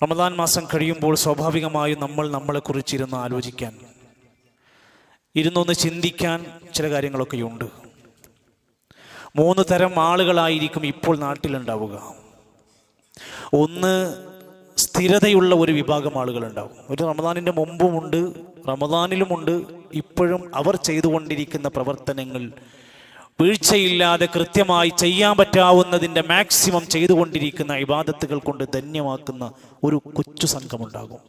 റമദാൻ മാസം കഴിയുമ്പോൾ സ്വാഭാവികമായും നമ്മൾ നമ്മളെക്കുറിച്ചിരുന്ന് ആലോചിക്കാൻ, ഇരുന്നൊന്ന് ചിന്തിക്കാൻ ചില കാര്യങ്ങളൊക്കെയുണ്ട്. 3 തരം ആളുകളായിരിക്കും ഇപ്പോൾ നാട്ടിലുണ്ടാവുക. ഒന്ന്, സ്ഥിരതയുള്ള ഒരു വിഭാഗം ആളുകളുണ്ടാവും. ഒരു റമദാനിൻ്റെ മുമ്പുമുണ്ട്, റമദാനിലുമുണ്ട്. ഇപ്പോഴും അവർ ചെയ്തുകൊണ്ടിരിക്കുന്ന പ്രവർത്തനങ്ങൾ വീഴ്ചയില്ലാതെ കൃത്യമായി ചെയ്യാൻ പറ്റാവുന്നതിൻ്റെ മാക്സിമം ചെയ്തുകൊണ്ടിരിക്കുന്ന ഇബാദത്തുകൾ കൊണ്ട് ധന്യമാക്കുന്ന ഒരു കൊച്ചു സംഘമുണ്ടാകും.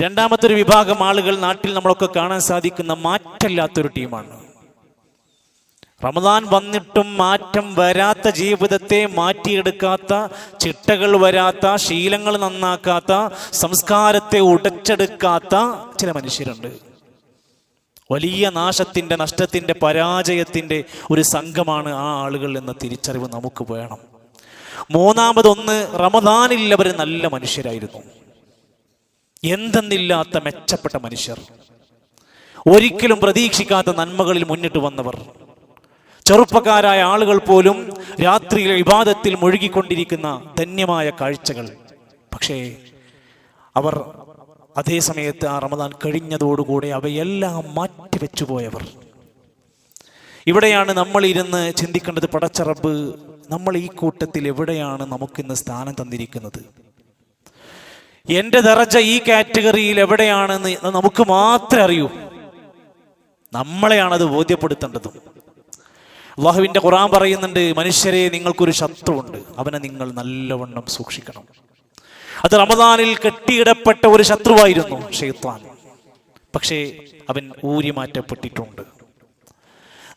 രണ്ടാമത്തെ ഒരു വിഭാഗം ആളുകൾ നാട്ടിൽ നമ്മളൊക്കെ കാണാൻ സാധിക്കുന്ന മാറ്റമില്ലാത്തൊരു ടീമാണ്. റമദാൻ വന്നിട്ടും മാറ്റം വരാത്ത ജീവിതത്തെ മാറ്റിയെടുക്കാത്ത, ചിട്ടകൾ വരാത്ത, ശീലങ്ങൾ നന്നാക്കാത്ത, സംസ്കാരത്തെ ഉടച്ചെടുക്കാത്ത ചില മനുഷ്യരുണ്ട്. വലിയ നാശത്തിൻ്റെ, നഷ്ടത്തിൻ്റെ, പരാജയത്തിൻ്റെ ഒരു സംഘമാണ് ആ ആളുകൾ എന്ന തിരിച്ചറിവ് നമുക്ക് വേണം. മൂന്നാമതൊന്ന്, റമദാനിൽ അവർ നല്ല മനുഷ്യരായിരുന്നു, എന്തെന്നില്ലാത്ത മെച്ചപ്പെട്ട മനുഷ്യർ, ഒരിക്കലും പ്രതീക്ഷിക്കാത്ത നന്മകളിൽ മുന്നിട്ട് വന്നവർ. ചെറുപ്പക്കാരായ ആളുകൾ പോലും രാത്രിയിൽ ഇബാദത്തിൽ മുഴുകിക്കൊണ്ടിരിക്കുന്ന ധന്യമായ കാഴ്ചകൾ. പക്ഷേ അവർ അതേ സമയത്ത് ആ റമദാൻ കഴിഞ്ഞതോടുകൂടെ അവയെല്ലാം മാറ്റിവെച്ചു പോയവർ. ഇവിടെയാണ് നമ്മൾ ഇരുന്ന് ചിന്തിക്കേണ്ടത്, പടച്ച റബ്ബ് നമ്മൾ ഈ കൂട്ടത്തിൽ എവിടെയാണ് നമുക്കിന്ന് സ്ഥാനം തന്നിരിക്കുന്നത്? എൻ്റെ ദറജ ഈ കാറ്റഗറിയിൽ എവിടെയാണെന്ന് നമുക്ക് മാത്രമേ അറിയൂ. നമ്മളെയാണത് ബോധ്യപ്പെടുത്തേണ്ടതും. അല്ലാഹുവിൻ്റെ ഖുർആൻ പറയുന്നുണ്ട്, മനുഷ്യരെ നിങ്ങൾക്കൊരു ശത്രുവുണ്ട്, അവനെ നിങ്ങൾ നല്ലവണ്ണം സൂക്ഷിക്കണം. അത് റമദാനിൽ കെട്ടിയിടപ്പെട്ട ഒരു ശത്രുവായിരുന്നു ശൈത്താൻ. പക്ഷേ അവൻ ഊരി മാറ്റപ്പെട്ടിട്ടുണ്ട്.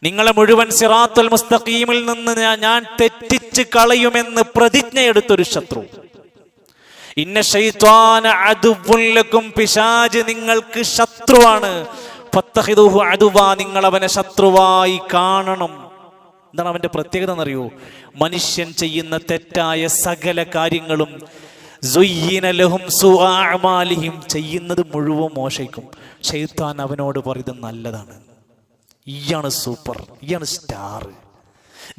നിങ്ങളെ മുഴുവൻ സിറാത്തുൽ മുസ്തഖീമിൽ നിന്ന് ഞാൻ തെറ്റിച്ച് കളയുമെന്ന് പ്രതിജ്ഞയെടുത്തൊരു ശത്രു. ഇന്ന ശൈത്വാന അദുവ്വുൻ ലക്കും, പിശാച് നിങ്ങൾക്ക് ശത്രുവാണ്. ഫത്തഖിദൂഹു അദുവാ, നിങ്ങൾ അവനെ ശത്രുവായി കാണണം. എന്താണ് അവന്റെ പ്രത്യേകത എന്നറിയോ? മനുഷ്യൻ ചെയ്യുന്ന തെറ്റായ സകല കാര്യങ്ങളും ചെയ്യുന്നത് മുഴുവൻ മോശിക്കും. ശൈത്താൻ അവനോട് പറയുന്നത് നല്ലതാണ്, ഇയാണ് സൂപ്പർ, ഇയാണ് സ്റ്റാർ,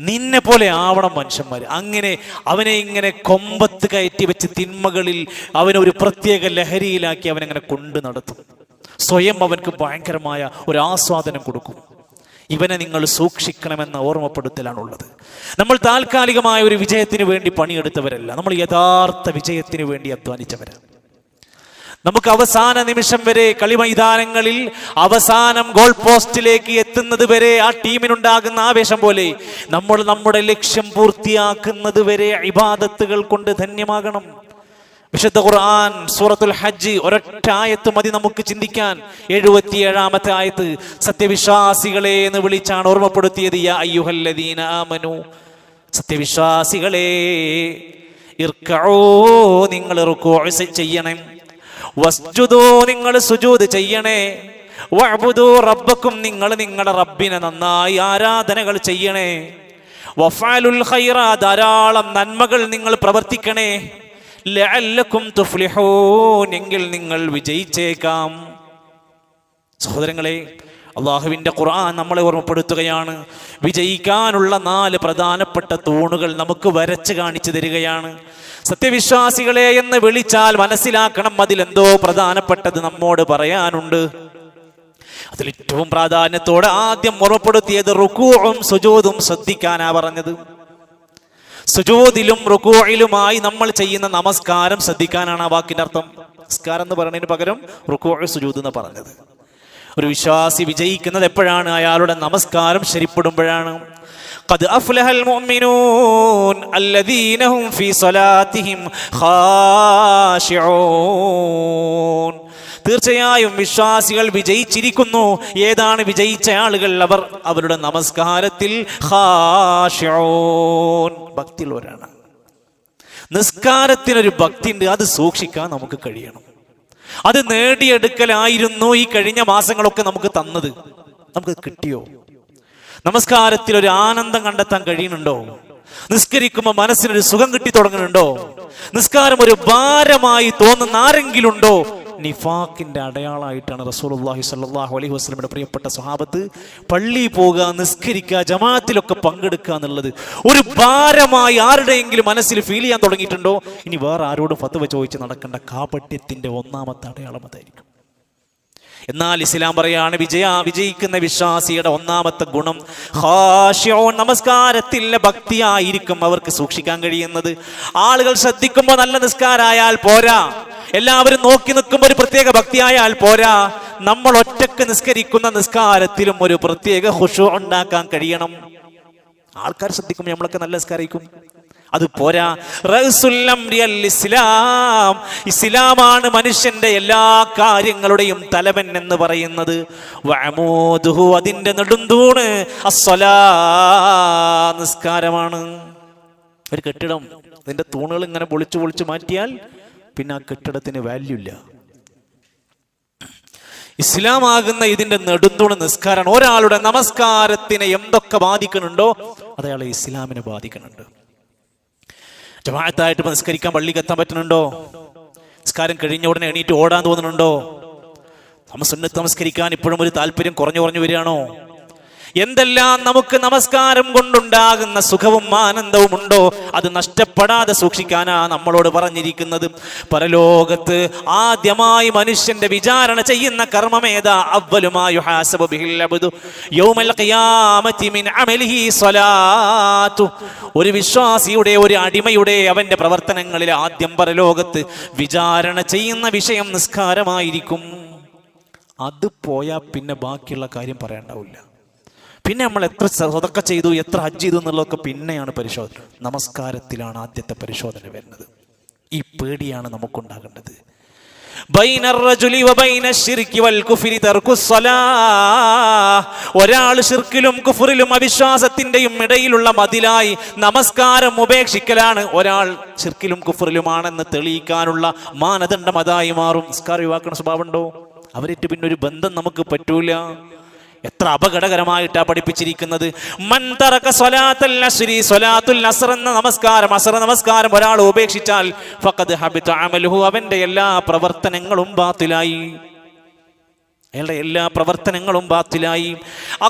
നിന്നെ പോലെ ആവണം മനുഷ്യന്മാർ. അങ്ങനെ അവനെ ഇങ്ങനെ കൊമ്പത്ത് കയറ്റി വെച്ച് തിന്മകളിൽ അവനൊരു പ്രത്യേക ലഹരിയിലാക്കി അവനങ്ങനെ കൊണ്ടു നടത്തും. സ്വയം അവനക്ക് ഭയങ്കരമായ ഒരു ആസ്വാദനം കൊടുക്കും. ഇവനെ നിങ്ങൾ സൂക്ഷിക്കണമെന്ന ഓർമ്മപ്പെടുത്തലാണുള്ളത്. നമ്മൾ താൽക്കാലികമായ ഒരു വിജയത്തിന് വേണ്ടി പണിയെടുത്തവരല്ല, നമ്മൾ യഥാർത്ഥ വിജയത്തിന് വേണ്ടി അധ്വാനിച്ചവരാണ്. നമുക്ക് അവസാന നിമിഷം വരെ കളി മൈതാനങ്ങളിൽ അവസാനം ഗോൾ പോസ്റ്റിലേക്ക് എത്തുന്നത് വരെ ആ ടീമിനുണ്ടാകുന്ന ആവേശം പോലെ നമ്മൾ നമ്മുടെ ലക്ഷ്യം പൂർത്തിയാക്കുന്നത് വരെ ഇബാദത്തുകൾ കൊണ്ട് ധന്യമാകണം. വിശുദ്ധ ഖുർആൻ സൂറത്തുൽ ഹജ്ജ് ഒരൊറ്റ ആയത്ത് മതി നമുക്ക് ചിന്തിക്കാൻ. 77-ാമത്തെ ആയത്ത് സത്യവിശ്വാസികളെ എന്ന് വിളിച്ചാണ് ഓർമ്മപ്പെടുത്തിയത്. യാ അയ്യുഹല്ലദീന ആമനു, സത്യവിശ്വാസികളെ, ഇർകഊ, നിങ്ങൾ റുകൂഅ് ചെയ്യണം, വസ്ജുദൂ, നിങ്ങൾ സുജൂദ് ചെയ്യണേ, വഅബ്ദൂ റബ്ബക്കും, നിങ്ങൾ നിങ്ങളുടെ റബ്ബിനെ നന്നായി ആരാധനകൾ ചെയ്യണേ, വഫഅലുൽ ഖൈറ, ധാരാളം നന്മകൾ നിങ്ങൾ പ്രവർത്തിക്കണേ, ലഅല്ലക്കും തുഫ്ലിഹൂൻ, എങ്കിൽ നിങ്ങൾ വിജയിച്ചേക്കാം. സഹോദരങ്ങളെ, അള്ളാഹുവിൻ്റെ ഖുർആൻ നമ്മളെ ഓർമ്മപ്പെടുത്തുകയാണ്. വിജയിക്കാനുള്ള 4 പ്രധാനപ്പെട്ട തൂണുകൾ നമുക്ക് വരച്ച് കാണിച്ചു തരികയാണ്. സത്യവിശ്വാസികളെ എന്ന് വിളിച്ചാൽ മനസ്സിലാക്കണം, അതിലെന്തോ പ്രധാനപ്പെട്ടത് നമ്മോട് പറയാനുണ്ട്. അതിലേറ്റവും പ്രാധാന്യത്തോടെ ആദ്യം ഓർമ്മപ്പെടുത്തിയത് റുകൂഉം സുജൂദും ശ്രദ്ധിക്കാനാ പറഞ്ഞത്. സുജൂദിലും റുകൂഇലുമായി നമ്മൾ ചെയ്യുന്ന നമസ്കാരം ശ്രദ്ധിക്കാനാണ് ആ വാക്കിന്റെ അർത്ഥം. നമസ്കാരം എന്ന് പറയുന്നതിന് പകരം റുകൂഉ സുജൂദ് എന്ന് പറഞ്ഞത്. ഒരു വിശ്വാസി വിജയിക്കുന്നത് എപ്പോഴാണ്? അയാളുടെ നമസ്കാരം ശരിപ്പെടുമ്പോഴാണ്. ഖദ് അഫ്ലഹൽ മുഅ്മിനൂൻ അല്ലദീന ഹും ഫീ സ്വലാത്തിഹിം ഖാശിഊൻ, തീർച്ചയായും വിശ്വാസികൾ വിജയിച്ചിരിക്കുന്നു. ഏതാണ് വിജയിച്ച ആളുകൾ? അവർ അവരുടെ നമസ്കാരത്തിൽ ഖാശിഊൻ, ഭക്തിയുള്ളവരാണ്. നിസ്കാരത്തിനൊരു ഭക്തി ഉണ്ട്, അത് സൂക്ഷിക്കാൻ നമുക്ക് കഴിയണം. അത് നേടിയെടുക്കലായിരുന്നു ഈ കഴിഞ്ഞ മാസങ്ങളൊക്കെ നമുക്ക് തന്നത്. നമുക്ക് കിട്ടിയോ? നമസ്കാരത്തിൽ ഒരു ആനന്ദം കണ്ടെത്താൻ കഴിയുന്നുണ്ടോ? നിസ്കരിക്കുമ്പോൾ മനസ്സിനൊരു സുഖം കിട്ടി തുടങ്ങുന്നുണ്ടോ? നിസ്കാരം ഒരു ഭാരമായി തോന്നുന്ന ആരെങ്കിലും ഉണ്ടോ? നിഫാഖിന്റെ അടയാളമായിട്ടാണ് റസൂലുള്ളാഹി സ്വല്ലല്ലാഹു അലൈഹി വസല്ലമയുടെ പ്രിയപ്പെട്ട സ്വഹാബത്ത് പള്ളിയിൽ പോകുക, നിസ്കരിക്കുക, ജമാഅത്തിലൊക്കെ പങ്കെടുക്കുക എന്നുള്ളത് ഒരു ഭാരമായി ആരുടെയെങ്കിലും മനസ്സിൽ ഫീൽ ചെയ്യാൻ തുടങ്ങിയിട്ടുണ്ടോ? ഇനി വേറെ ആരോടും ഫത്വ ചോദിച്ച് നടക്കേണ്ട കാപട്യത്തിന്റെ ഒന്നാമത്തെ അടയാളം അതായിരിക്കും. എന്നാൽ ഇസ്ലാം പറയാണ് വിജയിക്കുന്ന വിശ്വാസിയുടെ ഒന്നാമത്തെ ഗുണം ഖാശിഊൻ, നമസ്കാരത്തിലെ ഭക്തിയായിരിക്കും അവർക്ക് സൂക്ഷിക്കാൻ കഴിയുന്നത്. ആളുകൾ ശ്രദ്ധിക്കുമ്പോൾ നല്ല നിസ്കാരായാൽ പോരാ, എല്ലാവരും നോക്കി നിൽക്കുമ്പോൾ ഒരു പ്രത്യേക ഭക്തിയായാൽ പോരാ, നമ്മൾ ഒറ്റക്ക് നിസ്കരിക്കുന്ന നിസ്കാരത്തിലും ഒരു പ്രത്യേക ഖുശൂ ഉണ്ടാക്കാൻ കഴിയണം. ആൾക്കാർ ശ്രദ്ധിക്കുമ്പോൾ നമ്മളൊക്കെ നല്ല നിസ്കാരിക്കും, അത് പോരാ. ഇസ്ലാം, ഇസ്ലാമാണ് മനുഷ്യന്റെ എല്ലാ കാര്യങ്ങളുടെയും തലവൻ എന്ന് പറയുന്നത്. വഅമൂദുഹു, അതിന്റെ നെടുന്തൂണ് അസ്സലാ, നിസ്കാരമാണ്. ഒരു കെട്ടിടം അതിന്റെ തൂണുകൾ ഇങ്ങനെ പൊളിച്ചു മാറ്റിയാൽ പിന്നെ ആ കെട്ടിടത്തിന് വാല്യൂ ഇല്ല. ഇസ്ലാമാകുന്ന ഇതിന്റെ നെടുന്തൂണ് നിസ്കാരമാണ്. ഒരാളുടെ നമസ്കാരത്തിനെ എന്തൊക്കെ ബാധിക്കുന്നുണ്ടോ അത് അയാളെ ഇസ്ലാമിനെ ബാധിക്കുന്നുണ്ട്. ജമാഅത്തായിട്ട് നിസ്കരിക്കാൻ പള്ളിക്ക് എത്താൻ പറ്റുന്നുണ്ടോ? നിസ്കാരം കഴിഞ്ഞ ഉടനെ എണീറ്റ് ഓടാൻ തോന്നുന്നുണ്ടോ? സുന്നത്ത് നമസ്കരിക്കാൻ ഇപ്പോഴും ഒരു താല്പര്യം കുറഞ്ഞു വരികയാണോ? എന്തെല്ലാം നമുക്ക് നമസ്കാരം കൊണ്ടുണ്ടാകുന്ന സുഖവും ആനന്ദവും ഉണ്ടോ അത് നഷ്ടപ്പെടാതെ സൂക്ഷിക്കാനാ നമ്മളോട് പറഞ്ഞിരിക്കുന്നത്. പരലോകത്ത് ആദ്യമായി മനുഷ്യന്റെ വിചാരണ ചെയ്യുന്ന കർമ്മമേതാ? അവ്വലുമായി യുഹാസബു ബിഹിൽ അബ്ദു യൗമൽ ഖിയാമത്തി മിൻ അമലിഹി സ്വലാത്തു. ഒരു വിശ്വാസിയുടെ, ഒരു അടിമയുടെ അവന്റെ പ്രവർത്തനങ്ങളിൽ ആദ്യം പരലോകത്ത് വിചാരണ ചെയ്യുന്ന വിഷയം നിസ്കാരമായിരിക്കും. അത് പോയാൽ പിന്നെ ബാക്കിയുള്ള കാര്യം പറയേണ്ടാവില്ല. പിന്നെ നമ്മൾ എത്ര സദഖ ചെയ്തു, എത്ര ഹജ്ജ് ചെയ്തു എന്നുള്ളതൊക്കെ പിന്നെയാണ് പരിശോധന. നമസ്കാരത്തിലാണ് ആദ്യത്തെ പരിശോധന വരുന്നത്. ഈ പേടിയാണ് നമുക്കുണ്ടാകേണ്ടത്. ഒരാൾ ശിർക്കിലും കുഫറിലും അവിശ്വാസത്തിന്റെയും ഇടയിലുള്ള മതിലായി നമസ്കാരം ഉപേക്ഷിക്കലാണ്. ഒരാൾ ശിർക്കിലും കുഫറിലുമാണെന്ന് തെളിയിക്കാനുള്ള മാനദണ്ഡം അതായി മാറും. നിസ്കാരം ഒഴിവാക്കുന്ന സ്വഭാവമുണ്ടോ? അവരേറ്റ് പിന്നെ ഒരു ബന്ധം നമുക്ക് പറ്റൂല. എത്ര അപകടകരമായിട്ടാ പഠിപ്പിച്ചിരിക്കുന്നത്. മൻ തറക സ്വലാത്തുൽ അസ്രി, സ്വലാത്തുൽ അസ്ർ എന്ന നമസ്കാരം, അസ്ർ നമസ്കാരം ഒരാൾ ഉപേക്ഷിച്ചാൽ ഫഖദ് ഹബിത അമലുഹു, അവന്റെ എല്ലാ പ്രവർത്തനങ്ങളും ബാത്തിലായി. അയാളുടെ എല്ലാ പ്രവർത്തനങ്ങളും ബാത്തിലായി.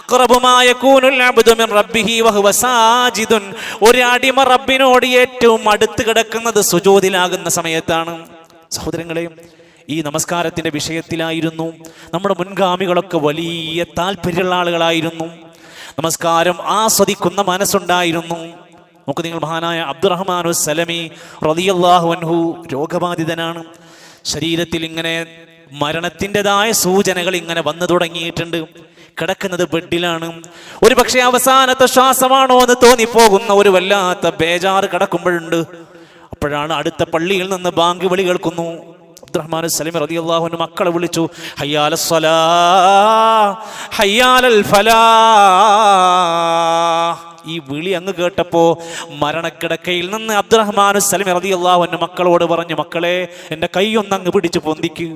അഖ്റബു മാ യകൂനുൽ അബ്ദു മിൻ റബ്ബിഹി വഹുവ സാജിദുൻ, ഒരു അടിമ റബ്ബിനോട് ഏറ്റവും അടുത്ത് കിടക്കുന്നത് സുജൂദിലാകുന്ന സമയത്താണ്. സഹോദരങ്ങളെ, ഈ നമസ്കാരത്തിന്റെ വിഷയത്തിലായിരുന്നു നമ്മുടെ മുൻഗാമികളൊക്കെ വലിയ താല്പര്യമുള്ള ആളുകളായിരുന്നു. നമസ്കാരം ആസ്വദിക്കുന്ന മനസ്സുണ്ടായിരുന്നു. നമുക്ക് നിങ്ങൾ മഹാനായ അബ്ദുറഹ്മാൻ സലമി റളിയല്ലാഹു അൻഹു രോഗബാധിതനാണ്. ശരീരത്തിൽ ഇങ്ങനെ മരണത്തിൻ്റെതായ സൂചനകൾ ഇങ്ങനെ വന്നു തുടങ്ങിയിട്ടുണ്ട്. കിടക്കുന്നത് ബെഡിലാണ്. ഒരു പക്ഷേ അവസാനത്തെ ശ്വാസമാണോ എന്ന് തോന്നിപ്പോകുന്ന ഒരു വല്ലാത്ത ബേജാറ് കിടക്കുമ്പോഴുണ്ട്. അപ്പോഴാണ് അടുത്ത പള്ളിയിൽ നിന്ന് ബാങ്ക് വിളി കേൾക്കുന്നു. അബ്ദുറഹ്മാൻ സലമി റളിയല്ലാഹു അൻഹു മക്കളെ വിളിച്ചു, ഹയ്യാലസ് സ്വലാഹ് ഹയ്യാലൽ ഫലാഹ്. ഈ വിളി അങ്ങ് കേട്ടപ്പോ മരണക്കിടക്കയിൽ നിന്ന് അബ്ദുറഹ്മാൻ സലമി റളിയല്ലാഹു അൻഹു മക്കളോട് പറഞ്ഞു, മക്കളെ എൻ്റെ കൈയൊന്ന് അങ്ങ് പിടിച്ച് പൊന്തിക്ക്.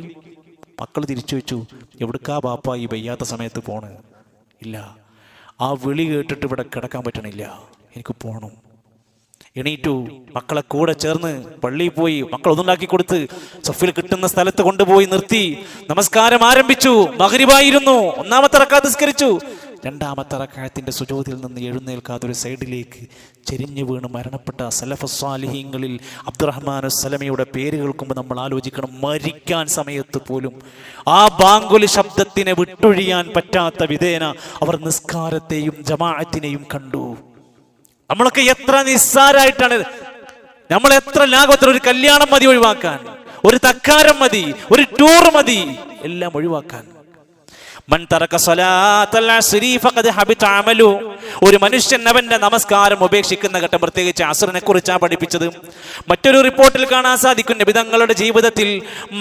മക്കൾ തിരിച്ചു വെച്ചു, എവിടുക്കാ ബാപ്പ ഈ വയ്യാത്ത സമയത്ത് പോണ്? ഇല്ല, ആ വിളി കേട്ടിട്ട് ഇവിടെ കിടക്കാൻ പറ്റണില്ല, എനിക്ക് പോകണം. എണീറ്റു, മക്കളെ കൂടെ ചേർന്ന് പള്ളിയിൽ പോയി. മക്കൾ ഒന്നുണ്ടാക്കി കൊടുത്ത് സഫിൽ കിട്ടുന്ന സ്ഥലത്ത് കൊണ്ടുപോയി നിർത്തി നമസ്കാരം ആരംഭിച്ചു. മഗ്രിബായിരുന്നു. ഒന്നാമത്തെ റക്അത്ത് നിസ്കരിച്ചു. രണ്ടാമത്തെ റക്അത്തിന്റെ സുജൂദിൽ നിന്ന് എഴുന്നേൽക്കാതെ ഒരു സൈഡിലേക്ക് ചെരിഞ്ഞു വീണ് മരണപ്പെട്ട സലഫുസ് സാലിഹീങ്ങളിൽ അബ്ദുറഹ്മാൻ സലമിയുടെ പേര് കേൾക്കുമ്പോൾ നമ്മൾ ആലോചിക്കണം, മരിക്കാൻ സമയത്ത് പോലും ആ ബാങ്കുലി ശബ്ദത്തിനെ വിട്ടൊഴിയാൻ പറ്റാത്ത വിധേന അവർ നിസ്കാരത്തെയും ജമാഅത്തിനെയും കണ്ടു. നമ്മളൊക്കെ എത്ര നിസ്സാരായിട്ടാണ്, നമ്മൾ എത്ര ലാഘവത്തിൽ. ഒരു കല്യാണം മതി ഒഴിവാക്കാൻ, ഒരു തക്കാരം മതി, ഒരു ടൂർ മതി, എല്ലാം ഒഴിവാക്കാൻ. മൻ തറക സ്വലാത്തൽ അസ്രി ഫഖദ് ഹബിത അമലു. ഒരു മനുഷ്യൻ അവന്റെ നമസ്കാരം ഉപേക്ഷിക്കുന്ന ഘട്ടം, പ്രത്യേകിച്ച് അസ്റിനെ കുറിച്ചാണ് പഠിപ്പിച്ചത്. മറ്റൊരു റിപ്പോർട്ടിൽ കാണാൻ സാധിക്കും, നബി തങ്ങളുടെ ജീവിതത്തിൽ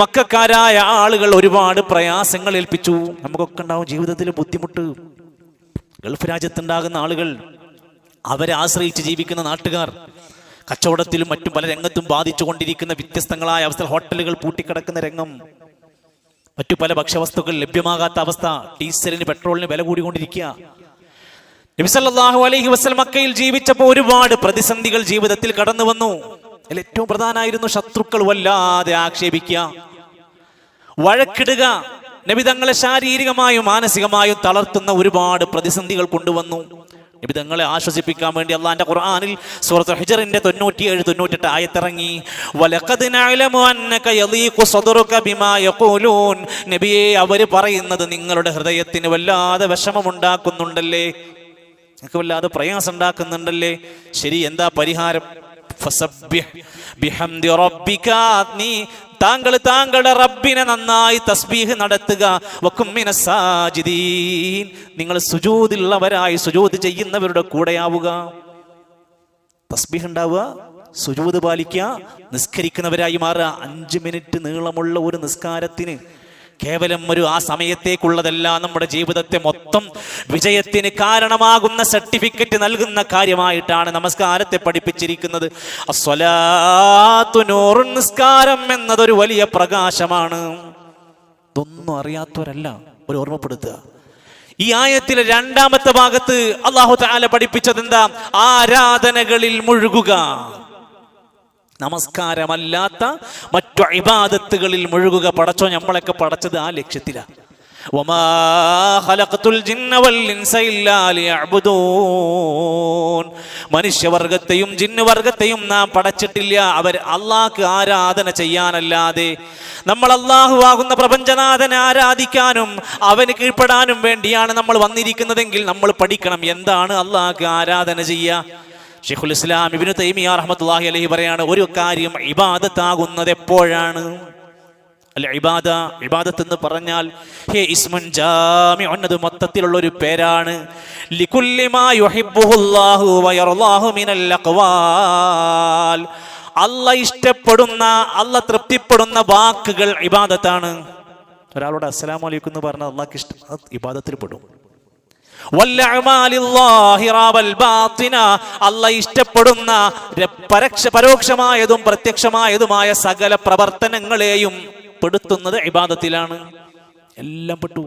മക്കക്കാരായ ആളുകൾ ഒരുപാട് പ്രയാസങ്ങൾ ഏൽപ്പിച്ചു. നമുക്കൊക്കെ ഉണ്ടാവും ജീവിതത്തിൽ ബുദ്ധിമുട്ട്. ഗൾഫ് രാജ്യത്തുണ്ടാകുന്ന ആളുകൾ, അവരെ ആശ്രയിച്ച് ജീവിക്കുന്ന നാട്ടുകാർ, കച്ചവടത്തിലും മറ്റും പല രംഗത്തും ബാധിച്ചുകൊണ്ടിരിക്കുന്ന വ്യത്യസ്തങ്ങളായ അവസ്ഥ, ഹോട്ടലുകൾ പൂട്ടിക്കിടക്കുന്ന രംഗം, മറ്റു പല ഭക്ഷ്യവസ്തുക്കൾ ലഭ്യമാകാത്ത അവസ്ഥ, ഡീസലിന് പെട്രോളിന് വില കൂടിക്കൊണ്ടിരിക്കുക. നബി സല്ലല്ലാഹു അലൈഹി വസല്ലം മക്കയിൽ ജീവിച്ചപ്പോൾ ഒരുപാട് പ്രതിസന്ധികൾ ജീവിതത്തിൽ കടന്നു വന്നു. അതിൽ ഏറ്റവും പ്രധാനമായിരുന്നു ശത്രുക്കൾ വല്ലാതെ ആക്ഷേപിക്കുക. വഴക്കിടുക. നബി തങ്ങളെ ശാരീരികമായും മാനസികമായും തളർത്തുന്ന ഒരുപാട് പ്രതിസന്ധികൾ കൊണ്ടുവന്നു. നബി തങ്ങളെ ആശ്വസിപ്പിക്കാൻ വേണ്ടി അള്ളാന്റെ ഖുർആനിൽ സൂറത്തുൽ ഹിജ്റിന്റെ 97-98 ആയത്തിറങ്ങി. വലഖദ് നഅലമു അന്നക യളീഖു സദ്റുക ബിമാ യഖൂലൂൻ. നബിയെ, അവര് പറയുന്നത് നിങ്ങളുടെ ഹൃദയത്തിന് വല്ലാതെ വിഷമമുണ്ടാക്കുന്നുണ്ടല്ലേ, നിങ്ങൾക്ക് വല്ലാതെ പ്രയാസം ഉണ്ടാക്കുന്നുണ്ടല്ലേ. ശരി, എന്താ പരിഹാരം? ഫസബ്ബിഹ് ബിഹംദി റബ്ബിക. നീ താങ്കളുടെ റബ്ബിനെ നന്നായി തസ്ബീഹ് നടത്തുക. വകും മിനസ് സാജിദീൻ. നിങ്ങൾ സുജൂദിലുള്ളവരായി സുജൂദ് ചെയ്യുന്നവരുടെ കൂടെയാവുക. തസ്ബീഹ് ഉണ്ടാവുക, സുജൂദ് പാലിക്കുക, നിസ്കരിക്കുന്നവരായി മാറുക. 5 മിനിറ്റ് നീളമുള്ള ഒരു നിസ്കാരത്തിന് കേവലം ആ സമയത്തേക്കുള്ളതല്ല, നമ്മുടെ ജീവിതത്തെ മൊത്തം വിജയത്തിന് കാരണമാകുന്ന സർട്ടിഫിക്കറ്റ് നൽകുന്ന കാര്യമായിട്ടാണ് നമസ്കാരത്തെ പഠിപ്പിച്ചിരിക്കുന്നത്. അസ്സലാത്തു നൂറുൻ. നിസ്കാരം എന്നതൊരു വലിയ പ്രകാശമാണ്. ഇതൊന്നും അറിയാത്തവരല്ല, ഒരു ഓർമ്മപ്പെടുത്തുക. ഈ ആയത്തിലെ 2ാമത്തെ ഭാഗത്ത് അല്ലാഹു തആല പഠിപ്പിച്ചത് എന്താ? ആരാധനകളിൽ മുഴുകുക. നമസ്കാരമല്ലാത്ത മറ്റു ഇബാദത്തുകളിൽ മുഴുകുക. പടച്ചോ നമ്മളൊക്കെ പടച്ചത് ആ ലക്ഷ്യത്തിലാണ്. വമാ ഖലഖതുൽ ജിന്ന വൽ ഇൻസ ഇല്ലാ ലിയഅ്ബുദൂൻ. മനുഷ്യവർഗത്തെയും ജിന്നുവർഗത്തെയും നാം പടച്ചിട്ടില്ല അവർ അള്ളാഹ്ക്ക് ആരാധന ചെയ്യാനല്ലാതെ. നമ്മൾ അള്ളാഹു ആകുന്ന പ്രപഞ്ചനാഥനെ ആരാധിക്കാനും അവന് കീഴ്പ്പെടാനും വേണ്ടിയാണ് നമ്മൾ വന്നിരിക്കുന്നതെങ്കിൽ നമ്മൾ പഠിക്കണം എന്താണ് അള്ളാഹ്ക്ക് ആരാധന ചെയ്യുക. ശൈഖുൽ ഇസ്ലാം ഇബ്നു തൈമിയ്യ റഹ്മത്തുള്ളാഹി അലൈഹി പറയാണ്, ഒരു കാര്യം ഇബാദത്താകുന്നത് എപ്പോഴാണ്? അല്ല, ഇബാദത്ത് എന്ന് പറഞ്ഞാൽ ഇസ്മുൻ ജാമിഉൻ, അത് മൊത്തത്തിലുള്ള ഒരു പേരാണ്. ലികുല്ലി മാ യുഹിബ്ബുഹുല്ലാഹു വയർളാഹു മിനൽ അഖ്വാൽ. അല്ലാഹ് ഇഷ്ടപ്പെടുന്ന, അല്ലാഹ് തൃപ്തിപ്പെടുന്ന വാക്കുകൾ ഇബാദത്താണ്. ഒരാളോട് അസ്സലാമു അലൈക്കും എന്ന് പറഞ്ഞാൽ അല്ലാഹ്ക്ക് ഇഷ്ടം, അത് ഇബാദത്തിൽ പെടും. അല്ലാഹ് ഇഷ്ടപ്പെടുന്ന പരോക്ഷമായതും പ്രത്യക്ഷമായതുമായ സകല പ്രവർത്തനങ്ങളെയും പെടുത്തുന്നത് ഇബാദത്തിലാണ്. എല്ലാം പെട്ടു.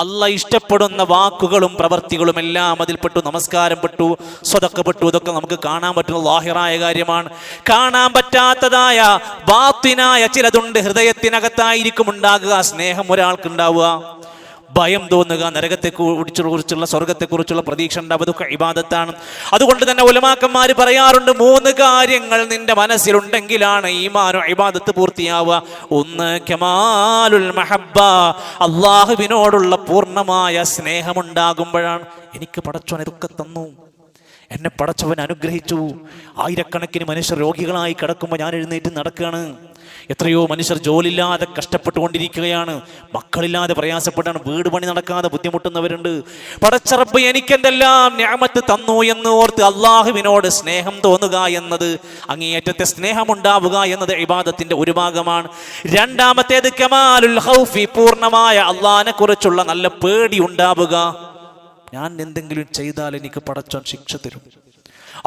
അല്ലാഹ് ഇഷ്ടപ്പെടുന്ന വാക്കുകളും പ്രവർത്തികളും എല്ലാം അതിൽ പെട്ടു. നമസ്കാരം പെട്ടു, സ്വതക്ക പെട്ടു. ഇതൊക്കെ നമുക്ക് കാണാൻ പറ്റുന്ന ലാഹിറായ കാര്യമാണ്. കാണാൻ പറ്റാത്തതായ ബാത്തിനായ ചിലതുണ്ട്. ഹൃദയത്തിനകത്തായിരിക്കും ഉണ്ടാകുക. സ്നേഹം ഒരാൾക്ക് ഉണ്ടാവുക, ഭയം തോന്നുക, നരകത്തെക്കുറിച്ചുള്ള സ്വർഗത്തെക്കുറിച്ചുള്ള പ്രതീക്ഷ ഉണ്ടാവുക. അതൊക്കെ ഇബാദത്താണ്. അതുകൊണ്ട് തന്നെ ഉലമാക്കന്മാർ പറയാറുണ്ട്, 3 കാര്യങ്ങൾ നിന്റെ മനസ്സിലുണ്ടെങ്കിലാണ് ഈമാനോ ഇബാദത്ത് പൂർത്തിയാവുക. 1 കമാലുൽ മഹബ്ബ, അള്ളാഹുവിനോടുള്ള പൂർണ്ണമായ സ്നേഹമുണ്ടാകുമ്പോഴാണ്. എനിക്ക് പടച്ചോൻ ഇതൊക്കെ തന്നു, എന്നെ പടച്ചവൻ അനുഗ്രഹിച്ചു. ആയിരക്കണക്കിന് മനുഷ്യർ രോഗികളായി കിടക്കുമ്പോൾ ഞാൻ എഴുന്നേറ്റ് നടക്കുകയാണ്. എത്രയോ മനുഷ്യർ ജോലിയില്ലാതെ കഷ്ടപ്പെട്ടുകൊണ്ടിരിക്കുകയാണ്, മക്കളില്ലാതെ പ്രയാസപ്പെട്ടാണ്, വീട് പണി നടക്കാതെ ബുദ്ധിമുട്ടുന്നവരുണ്ട്. പടച്ച റബ്ബ് എനിക്കെന്തെല്ലാം നിഅമത്ത് തന്നു എന്ന് ഓർത്ത് അള്ളാഹുവിനോട് സ്നേഹം തോന്നുക എന്നത്, അങ്ങേയറ്റത്തെ സ്നേഹമുണ്ടാവുക എന്നത് ഇബാദത്തിന്റെ ഒരു ഭാഗമാണ്. 2ാമത്തേത് കമാലുൽ ഖൗഫി, പൂർണ്ണമായ അള്ളാഹിനെ കുറിച്ചുള്ള നല്ല പേടി ഉണ്ടാവുക. ഞാൻ എന്തെങ്കിലും ചെയ്താൽ എനിക്ക് പടച്ചോൻ ശിക്ഷ തരും,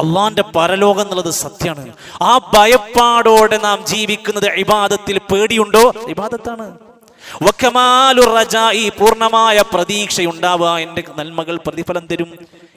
അള്ളാന്റെ പരലോകം എന്നുള്ളത് സത്യമാണ്. ആ ഭയപ്പാടോടെ നാം ജീവിക്കുന്നത് ഇബാദത്തിൽ പേടിയുണ്ടോ? ഇബാദത്താണ്. വകമാലുർ റജാഇ, പൂർണ്ണമായ പ്രതീക്ഷയുണ്ടാവുക. എൻ്റെ നന്മകൾ പ്രതിഫലം തരും,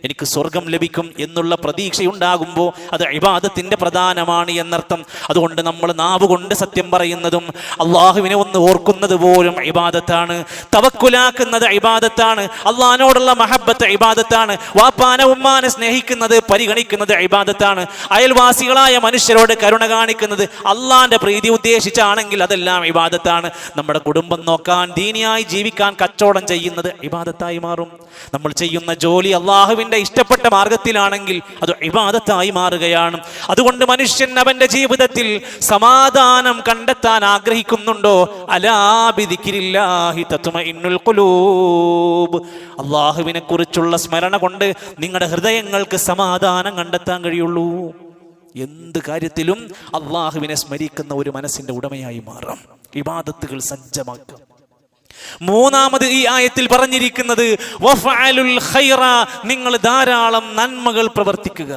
എനിക്ക് സ്വർഗം ലഭിക്കും എന്നുള്ള പ്രതീക്ഷയുണ്ടാകുമ്പോൾ അത് ഇബാദത്തിന്റെ പ്രധാനമാണ് എന്നർത്ഥം. അതുകൊണ്ട് നമ്മൾ നാവ് കൊണ്ട് സത്യം പറയുന്നതും അള്ളാഹുവിനെ ഒന്ന് ഓർക്കുന്നത് പോലും ഇബാദത്താണ്. തവക്കുലാക്കുന്നത് ഇബാദത്താണ്. അള്ളാഹിനോടുള്ള മഹബത്ത് ഇബാദത്താണ്. വാപ്പാനെ ഉമ്മാനെ സ്നേഹിക്കുന്നത്, പരിഗണിക്കുന്നത് ഇബാദത്താണ്. അയൽവാസികളായ മനുഷ്യരോട് കരുണ കാണിക്കുന്നത് അള്ളാഹിന്റെ പ്രീതി ഉദ്ദേശിച്ചാണെങ്കിൽ അതെല്ലാം ഇബാദത്താണ്. നമ്മുടെ കുടുംബം നോക്കാൻ, ദീനിയായി ജീവിക്കാൻ കച്ചവടം ചെയ്യുന്നത് ഇബാദത്തായി മാറും. നമ്മൾ ചെയ്യുന്ന ജോലി അള്ളാഹുവിന്റെ ഇഷ്ടപ്പെട്ട മാർഗത്തിലാണെങ്കിൽ അത് ഇബാദത്തായി മാറുകയാണ്. അതുകൊണ്ട് മനുഷ്യൻ അവന്റെ ജീവിതത്തിൽ സമാധാനം കണ്ടെത്താൻ ആഗ്രഹിക്കുന്നുണ്ടോ? അലാ ബിദിക്രില്ലാഹി തത്മഇന്നുൽ ഖുലൂബ്, അള്ളാഹുവിനെ കുറിച്ചുള്ള സ്മരണ കൊണ്ട് നിങ്ങളുടെ ഹൃദയങ്ങൾക്ക് സമാധാനം കണ്ടെത്താൻ കഴിയുള്ളൂ. എന്ത് കാര്യത്തിലും അള്ളാഹുവിനെ സ്മരിക്കുന്ന ഒരു മനസ്സിന്റെ ഉടമയായി മാറാം. ഇബാദത്തുകൾ സജ്ജമാക്കാം. 3ാമത് ഈ ആയത്തിൽ പറഞ്ഞിരിക്കുന്നത് വഫഅലുൽ ഖൈറ, നിങ്ങൾ ധാരാളം നന്മകൾ പ്രവർത്തിക്കുക.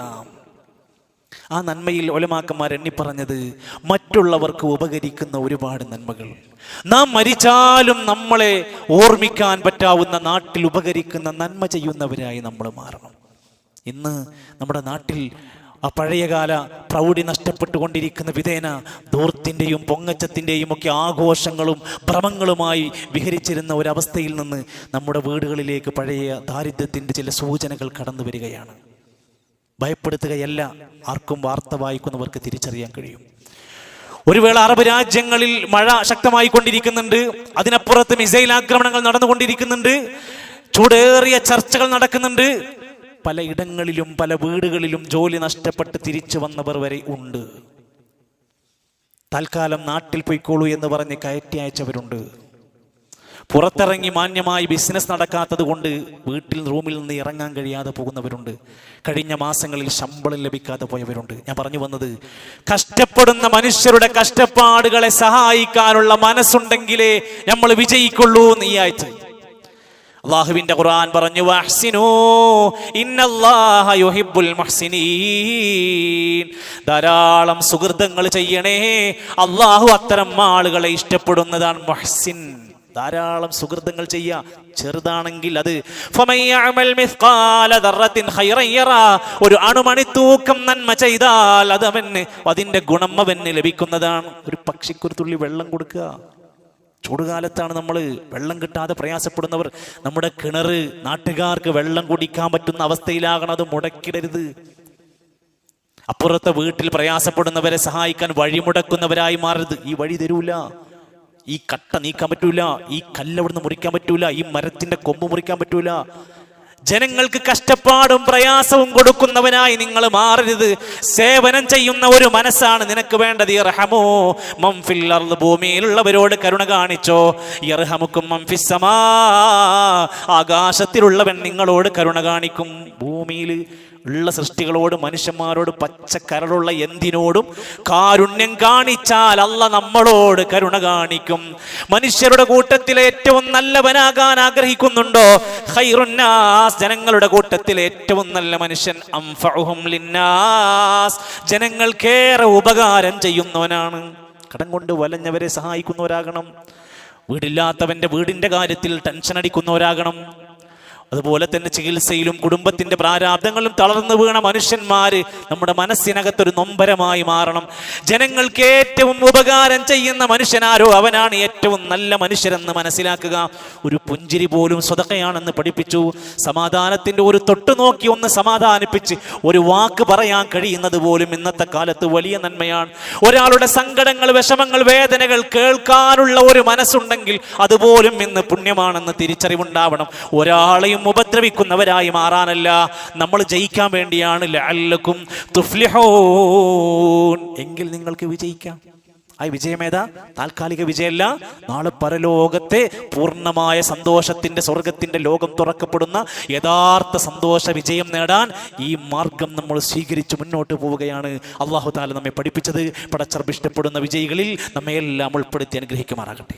ആ നന്മയിൽ ഉലമാക്കന്മാർ എണ്ണി പറഞ്ഞത് മറ്റുള്ളവർക്ക് ഉപകരിക്കുന്ന ഒരുപാട് നന്മകൾ. നാം മരിച്ചാലും നമ്മളെ ഓർമ്മിക്കാൻ പറ്റാവുന്ന, നാട്ടിൽ ഉപകരിക്കുന്ന നന്മ ചെയ്യുന്നവരായി നമ്മൾ മാറണം. ഇന്ന് നമ്മുടെ നാട്ടിൽ ആ പഴയകാല പ്രൗഢി നഷ്ടപ്പെട്ടുകൊണ്ടിരിക്കുന്ന വിധേന ധൂർത്തിൻ്റെയും പൊങ്ങച്ചത്തിൻ്റെയും ഒക്കെ ആഘോഷങ്ങളും ഭ്രമങ്ങളുമായി വിഹരിച്ചിരുന്ന ഒരവസ്ഥയിൽ നിന്ന് നമ്മുടെ വീടുകളിലേക്ക് പഴയ ദാരിദ്ര്യത്തിൻ്റെ ചില സൂചനകൾ കടന്നു വരികയാണ്. ഭയപ്പെടുത്തുകയല്ല, ആർക്കും വാർത്ത വായിക്കുന്നവർക്ക് തിരിച്ചറിയാൻ കഴിയും. ഒരു വേള അറബ് രാജ്യങ്ങളിൽ മഴ ശക്തമായി കൊണ്ടിരിക്കുന്നുണ്ട്, അതിനപ്പുറത്ത് മിസൈൽ ആക്രമണങ്ങൾ നടന്നുകൊണ്ടിരിക്കുന്നുണ്ട്, ചൂടേറിയ ചർച്ചകൾ നടക്കുന്നുണ്ട്. പലയിടങ്ങളിലും പല വീടുകളിലും ജോലി നഷ്ടപ്പെട്ട് തിരിച്ചു വന്നവർ വരെ ഉണ്ട്. തൽക്കാലം നാട്ടിൽ പോയിക്കോളൂ എന്ന് പറഞ്ഞ് കയറ്റി അയച്ചവരുണ്ട്. പുറത്തിറങ്ങി മാന്യമായി ബിസിനസ് നടക്കാത്തത് കൊണ്ട് വീട്ടിൽ റൂമിൽ നിന്ന് ഇറങ്ങാൻ കഴിയാതെ പോകുന്നവരുണ്ട്. കഴിഞ്ഞ മാസങ്ങളിൽ ശമ്പളം ലഭിക്കാതെ പോയവരുണ്ട്. ഞാൻ പറഞ്ഞു വന്നത്, കഷ്ടപ്പെടുന്ന മനുഷ്യരുടെ കഷ്ടപ്പാടുകളെ സഹായിക്കാനുള്ള മനസ്സുണ്ടെങ്കിലേ നമ്മൾ വിജയിക്കുള്ളൂ എന്ന് ഈ ആഴ്ച അല്ലാഹുവിന്റെ ഖുർആൻ പറഞ്ഞു, വഹ്സിനൂ ഇന്നല്ലാഹ യുഹിബ്ബുൽ മുഹ്സിനീൻ. ധാരാളം സുഹൃതങ്ങൾ ചെയ്യണേ, അല്ലാഹു അത്തരം ആളുകളെ ഇഷ്ടപ്പെടുന്നതാണ് മുഹ്സിൻ. ധാരാളം സുഹൃതങ്ങൾ ചെയ്യുക, ചെറുതാണെങ്കിൽ അത്. ഒരു അണുമണി തൂക്കം നന്മ ചെയ്താൽ അത് അവന്, അതിന്റെ ഗുണം അവന് ലഭിക്കുന്നതാണ്. ഒരു പക്ഷിക്കൊരു തുള്ളി വെള്ളം കൊടുക്കുക. ചൂടുകാലത്താണ് നമ്മൾ വെള്ളം കിട്ടാതെ പ്രയാസപ്പെടുന്നവർ. നമ്മുടെ കിണറ് നാട്ടുകാർക്ക് വെള്ളം കുടിക്കാൻ പറ്റുന്ന അവസ്ഥയിലാകണം, അത് മുടക്കിടരുത്. അപ്പുറത്തെ വീട്ടിൽ പ്രയാസപ്പെടുന്നവരെ സഹായിക്കാൻ വഴിമുടക്കുന്നവരായി മാറരുത്. ഈ വഴി തരൂല, ഈ കട്ട നീക്കാൻ പറ്റൂല, ഈ കല്ലവിടുന്ന് മുറിക്കാൻ പറ്റൂല, ഈ മരത്തിന്റെ കൊമ്പ് മുറിക്കാൻ പറ്റൂല. ജനങ്ങൾക്ക് കഷ്ടപ്പാടും പ്രയാസവും കൊടുക്കുന്നവനായി നിങ്ങൾ മാറരുത്. സേവനം ചെയ്യുന്ന ഒരു മനസ്സാണ് നിനക്ക് വേണ്ടത്. യർഹമൂ മൻ ഫിൽ അർദ്, ഭൂമിയിലുള്ളവരോട് കരുണ കാണിച്ചോ. യർഹമുക്കും മൻ ഫിസ് സമാ, ആകാശത്തിലുള്ളവൻ നിങ്ങളോട് കരുണ കാണിക്കും. ഭൂമിയിൽ ഉള്ള സൃഷ്ടികളോട്, മനുഷ്യന്മാരോട്, പച്ചക്കരളുള്ള എന്തിനോടും കാരുണ്യം കാണിച്ചാൽ അല്ലാഹ് നമ്മളോട് കരുണ കാണിക്കും. മനുഷ്യരുടെ കൂട്ടത്തിൽ ഏറ്റവും നല്ലവനാകാൻ ആഗ്രഹിക്കുന്നുണ്ടോ? ഖൈറുന്നാസ്, ജനങ്ങളുടെ കൂട്ടത്തിൽ ഏറ്റവും നല്ല മനുഷ്യൻ അൻഫഉഹും ലിന്നാസ്, ജനങ്ങൾക്കേറെ ഉപകാരം ചെയ്യുന്നവനാണ്. കടം കൊണ്ട് വലഞ്ഞവരെ സഹായിക്കുന്നവരാകണം. വീടില്ലാത്തവന്റെ വീടിന്റെ കാര്യത്തിൽ ടെൻഷൻ അടിക്കുന്നവരാകണം. അതുപോലെ തന്നെ ചികിത്സയിലും കുടുംബത്തിന്റെ പ്രാരാബ്ദങ്ങളും തളർന്നു വീണ മനുഷ്യന്മാര് നമ്മുടെ മനസ്സിനകത്തൊരു നൊമ്പരമായി മാറണം. ജനങ്ങൾക്ക് ഏറ്റവും ഉപകാരം ചെയ്യുന്ന മനുഷ്യനാരോ അവനാണ് ഏറ്റവും നല്ല മനുഷ്യരെന്ന് മനസ്സിലാക്കുക. ഒരു പുഞ്ചിരി പോലും സ്വതക്കയാണെന്ന് പഠിപ്പിച്ചു. സമാധാനത്തിന്റെ ഒരു തൊട്ടു നോക്കി ഒന്ന് സമാധാനിപ്പിച്ച് ഒരു വാക്ക് പറയാൻ കഴിയുന്നത് പോലും ഇന്നത്തെ കാലത്ത് വലിയ നന്മയാണ്. ഒരാളുടെ സങ്കടങ്ങൾ, വിഷമങ്ങൾ, വേദനകൾ കേൾക്കാനുള്ള ഒരു മനസ്സുണ്ടെങ്കിൽ അതുപോലും ഇന്ന് പുണ്യമാണെന്ന് തിരിച്ചറിവുണ്ടാവണം. ഒരാളെയും ഉപദ്രവിക്കുന്നവരായി മാറാനല്ല, നമ്മൾ ജയിക്കാൻ വേണ്ടിയാണ്. ലഅല്ലക്കും തുഫ്ലിഹൂൻ, എങ്കിൽ നിങ്ങൾക്ക് വിജയിക്കാം. ആ വിജയമേതാ? താൽക്കാലിക വിജയമല്ല, നാളെ പരലോകത്തെ പൂർണ്ണമായ സന്തോഷത്തിന്റെ, സ്വർഗത്തിന്റെ ലോകം തുറക്കപ്പെടുന്ന യഥാർത്ഥ സന്തോഷ വിജയം നേടാൻ ഈ മാർഗം നമ്മൾ സ്വീകരിച്ച് മുന്നോട്ട് പോവുകയാണ് അല്ലാഹു തആല നമ്മെ പഠിപ്പിച്ചത്. പടച്ചറബ് ഇഷ്ടപ്പെടുന്ന വിജയികളിൽ നമ്മെ എല്ലാം ഉൾപ്പെടുത്തി അനുഗ്രഹിക്കുമാറാകട്ടെ.